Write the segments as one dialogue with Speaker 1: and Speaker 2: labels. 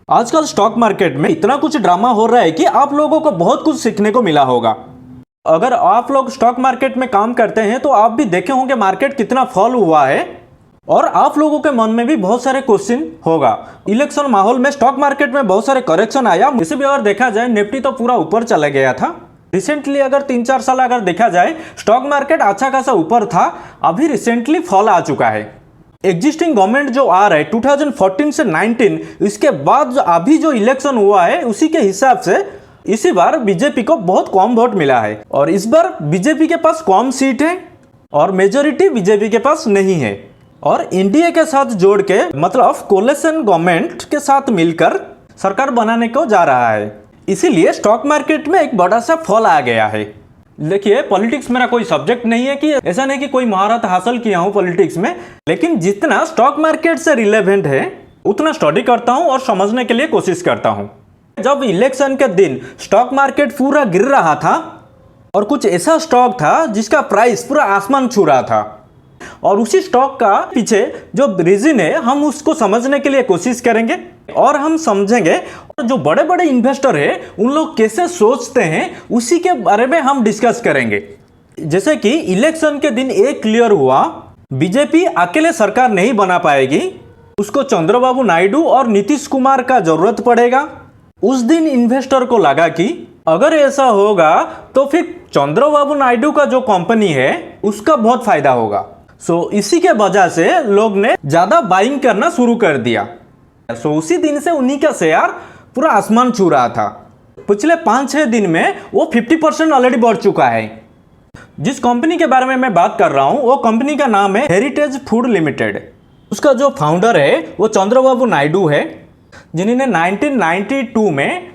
Speaker 1: आजकल stock market में इतना कुछ ड्रामा हो रहा है कि आप लोगों को बहुत कुछ सीखने को मिला होगा। अगर आप लोग स्टॉक मार्केट में काम करते हैं तो आप भी देखे होंगे मार्केट कितना फॉल हुआ है और आप लोगों के मन में भी बहुत सारे क्वेश्चन होगा। इलेक्शन माहौल में स्टॉक मार्केट में बहुत सारे करेक्शन आया। इसे भी अगर देखा जाए निफ्टी तो पूरा ऊपर चला गया था। रिसेंटली अगर 3-4 साल अगर देखा जाए स्टॉक मार्केट अच्छा खासा ऊपर था, अभी रिसेंटली फॉल आ चुका है। एग्जिस्टिंग गवर्नमेंट जो आ रहा है 2014 से 19, इसके बाद अभी जो इलेक्शन हुआ है उसी के हिसाब से इसी बार बीजेपी को बहुत कम वोट मिला है और इस बार बीजेपी के पास कम सीट है और मेजोरिटी बीजेपी के पास नहीं है और एनडीए के साथ जोड़ के मतलब कोलिशन गवर्नमेंट के साथ मिलकर सरकार बनाने को जा रहा है। इसीलिए स्टॉक मार्केट में एक बड़ा सा फॉल आ गया है। देखिए, पॉलिटिक्स मेरा कोई सब्जेक्ट नहीं है कि ऐसा नहीं कि कोई महारत हासिल किया हूं पॉलिटिक्स में, लेकिन जितना स्टॉक मार्केट से रिलेवेंट है उतना स्टडी करता हूं और समझने के लिए कोशिश करता हूं। जब इलेक्शन के दिन स्टॉक मार्केट पूरा गिर रहा था और कुछ ऐसा स्टॉक था जिसका प्राइस पूरा आसमान छू रहा था और उसी स्टॉक का पीछे जो रीजन है हम उसको समझने के लिए कोशिश करेंगे और हम समझेंगे और जो बड़े बड़े इन्वेस्टर है उन लोग कैसे सोचते हैं उसी के बारे में हम डिस्कस करेंगे। जैसे कि इलेक्शन के दिन एक क्लियर हुआ, बीजेपी अकेले सरकार नहीं बना पाएगी, उसको चंद्रबाबू नायडू और नीतीश कुमार का जरूरत पड़ेगा। उस दिन इन्वेस्टर को लगा कि अगर ऐसा होगा तो फिर चंद्रबाबू नायडू का जो कंपनी है उसका बहुत फायदा होगा। इसी के वजह से लोग ने ज्यादा बाइंग करना शुरू कर दिया। उसी दिन से उन्हीं का शेयर पूरा आसमान छू रहा था। पिछले 5-6 दिन में वो 50% ऑलरेडी बढ़ चुका है। जिस कंपनी के बारे में मैं बात कर रहा हूं वो कंपनी का नाम है हेरिटेज फूड लिमिटेड। उसका जो फाउंडर है वो चंद्रबाबू नायडू है, जिन्होंने 1992 में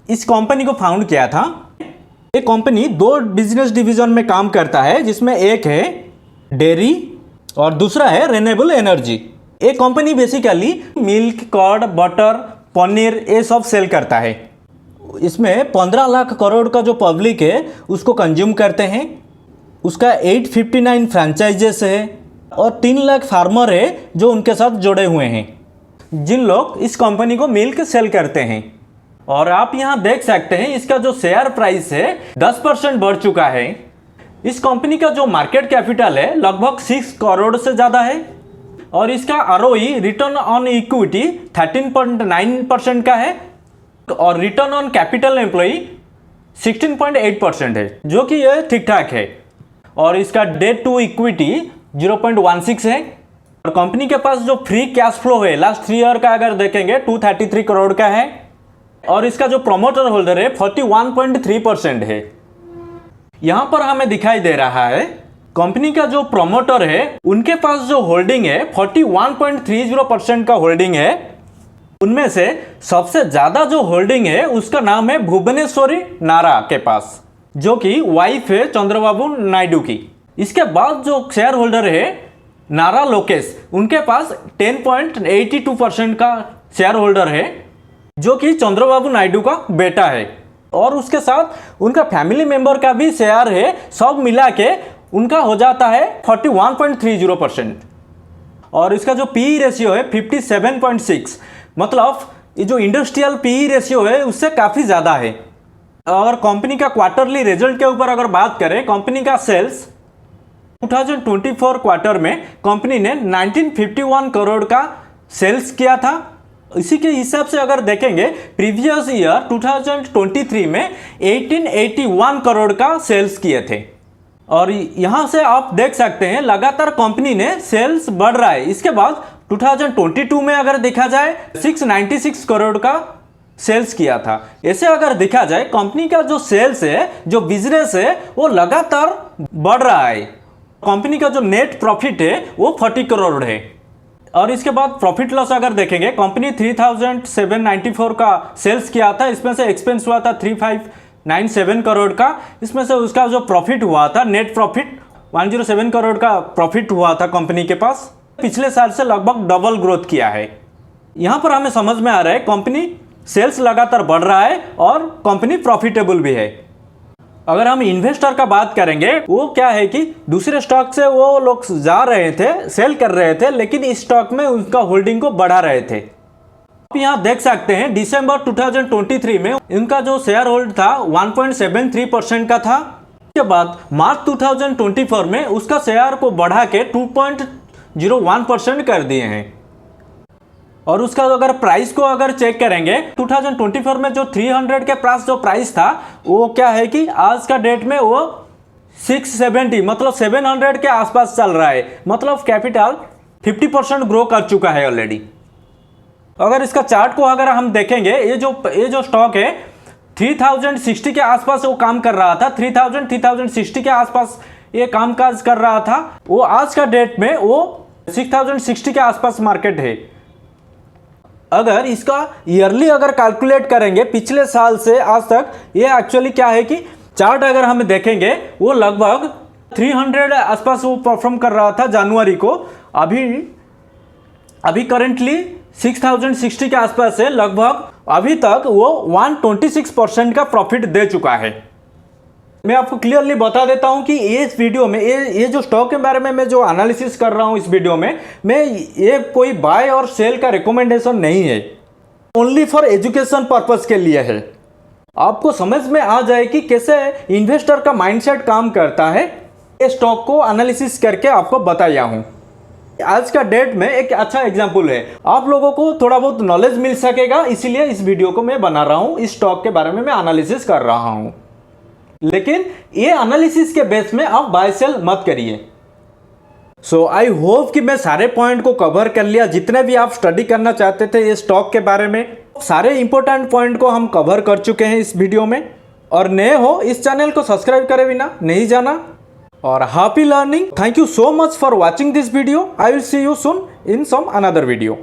Speaker 1: इस कंपनी को फाउंड किया था। ये कंपनी 2 बिजनेस डिवीजन में काम करता है, जिसमें एक है डेयरी और दूसरा है रिन्यूएबल एनर्जी। ये company basically milk, curd, butter, paneer ये सब सेल करता है। इसमें 15 लाख करोड़ का जो पब्लिक है उसको कंज्यूम करते हैं। उसका 859 फ्रेंचाइजेस है और 3 लाख फार्मर है जो उनके साथ जुड़े हुए हैं, जिन लोग इस कंपनी को मिल्क सेल करते हैं। और आप यहाँ देख सकते हैं इसका जो शेयर प्राइस है 10% बढ़ चुका है। इस कंपनी का जो मार्केट कैपिटल है लगभग 6 करोड़ से ज़्यादा है और इसका आरओई रिटर्न ऑन इक्विटी 13.9% का है और रिटर्न ऑन कैपिटल एम्प्लॉई 16.8% है, जो कि यह ठीक ठाक है। और इसका डेट टू इक्विटी 0.16 है और कंपनी के पास जो फ्री कैश फ्लो है लास्ट 3 ईयर का अगर देखेंगे 233 करोड़ का है और इसका जो प्रमोटर होल्डर है 41.3% है। यहां पर हमें दिखाई दे रहा है कंपनी का जो प्रमोटर है उनके पास जो होल्डिंग है 41.30% का होल्डिंग है। उनमें से सबसे ज्यादा जो होल्डिंग है उसका नाम है भुवनेश्वरी नारा के पास, जो कि वाइफ है चंद्रबाबू नायडू की। इसके बाद जो शेयर होल्डर है नारा लोकेश, उनके पास 10.82% का शेयर होल्डर है, जो कि चंद्रबाबू नायडू का बेटा है और उसके साथ उनका फैमिली मेंबर का भी शेयर है। सब मिला के उनका हो जाता है 41.30% और इसका जो पीई रेशियो है 57.6, मतलब ये जो इंडस्ट्रियल पीई रेशियो है उससे काफ़ी ज़्यादा है। और कंपनी का क्वार्टरली रिजल्ट के ऊपर अगर बात करें, कंपनी का सेल्स 2024 क्वार्टर में कंपनी ने 1951 करोड़ का सेल्स किया था। इसी के हिसाब से अगर देखेंगे प्रीवियस ईयर 2023 में 1881 करोड़ का सेल्स किए थे और यहां से आप देख सकते हैं लगातार कंपनी ने सेल्स बढ़ रहा है। इसके बाद 2022 में अगर देखा जाए 696 करोड़ का सेल्स किया था। ऐसे अगर देखा जाए कंपनी का जो सेल्स है, जो बिजनेस है, वो लगातार बढ़ रहा है। कंपनी का जो नेट प्रॉफिट है वो 40 करोड़ है और इसके बाद प्रॉफिट लॉस अगर देखेंगे कंपनी 3794 का सेल्स किया था, इसमें से एक्सपेंस हुआ था 3597 करोड़ का। इसमें से उसका जो प्रॉफिट हुआ था नेट प्रॉफिट 107 करोड़ का प्रॉफिट हुआ था कंपनी के पास। पिछले साल से लगभग डबल ग्रोथ किया है। यहाँ पर हमें समझ में आ रहा है कंपनी सेल्स लगातार बढ़ रहा है और कंपनी प्रॉफिटेबल भी है। अगर हम इन्वेस्टर का बात करेंगे, वो क्या है कि दूसरे स्टॉक से वो लोग जा रहे थे, सेल कर रहे थे, लेकिन इस स्टॉक में उनका होल्डिंग को बढ़ा रहे थे आप यहाँ देख सकते हैं दिसंबर 2023 में इनका जो शेयर होल्ड था 1.73% का था। उसके बाद मार्च 2024 में उसका शेयर को बढ़ा के 2.01% कर दिए हैं। और उसका अगर प्राइस को अगर चेक करेंगे 2024 में जो 300 के पास जो प्राइस था वो क्या है कि आज का डेट में वो 670 मतलब 700 के आसपास चल रहा है। मतलब कैपिटल 50% ग्रो कर चुका है ऑलरेडी। अगर इसका चार्ट को अगर हम देखेंगे ये जो स्टॉक है 3060 के आसपास वो काम कर रहा था। 3060 के आसपास ये कामकाज कर रहा था। वो आज का डेट में वो 6060 के आसपास मार्केट है। अगर इसका ईयरली अगर कैलकुलेट करेंगे पिछले साल से आज तक, ये एक्चुअली क्या है कि चार्ट अगर हम देखेंगे वो लगभग 300 आसपास वो परफॉर्म कर रहा था जनवरी को। अभी करेंटली 6060 के आसपास है। लगभग अभी तक वो 126% का प्रॉफिट दे चुका है। मैं आपको क्लियरली बता देता हूं कि इस वीडियो में ये जो स्टॉक के बारे में मैं जो एनालिसिस कर रहा हूं इस वीडियो में, मैं ये कोई बाय और सेल का रिकमेंडेशन नहीं है, ओनली फॉर एजुकेशन पर्पस के लिए है। आपको समझ में आ जाए कि कैसे इन्वेस्टर का माइंडसेट काम करता है, ये स्टॉक को एनालिसिस करके आपको बताया हूं। आज का डेट में एक अच्छा एग्जाम्पल है, आप लोगों को थोड़ा बहुत नॉलेज मिल सकेगा, इसीलिए इस वीडियो को मैं बना रहा हूं। इस स्टॉक के बारे में मैं एनालिसिस कर रहा हूं, लेकिन ये एनालिसिस के बेस में आप बाय सेल मत करिए। सो आई होप कि मैं सारे पॉइंट को कवर कर लिया। जितने भी आप स्टडी करना चाहते थे ये स्टॉक के बारे में, सारे इंपॉर्टेंट पॉइंट को हम कवर कर चुके हैं इस वीडियो में। और नए हो इस चैनल को सब्सक्राइब करे बिना नहीं जाना। और happy learning. Thank you so much for watching this video. I will see you soon in some another video.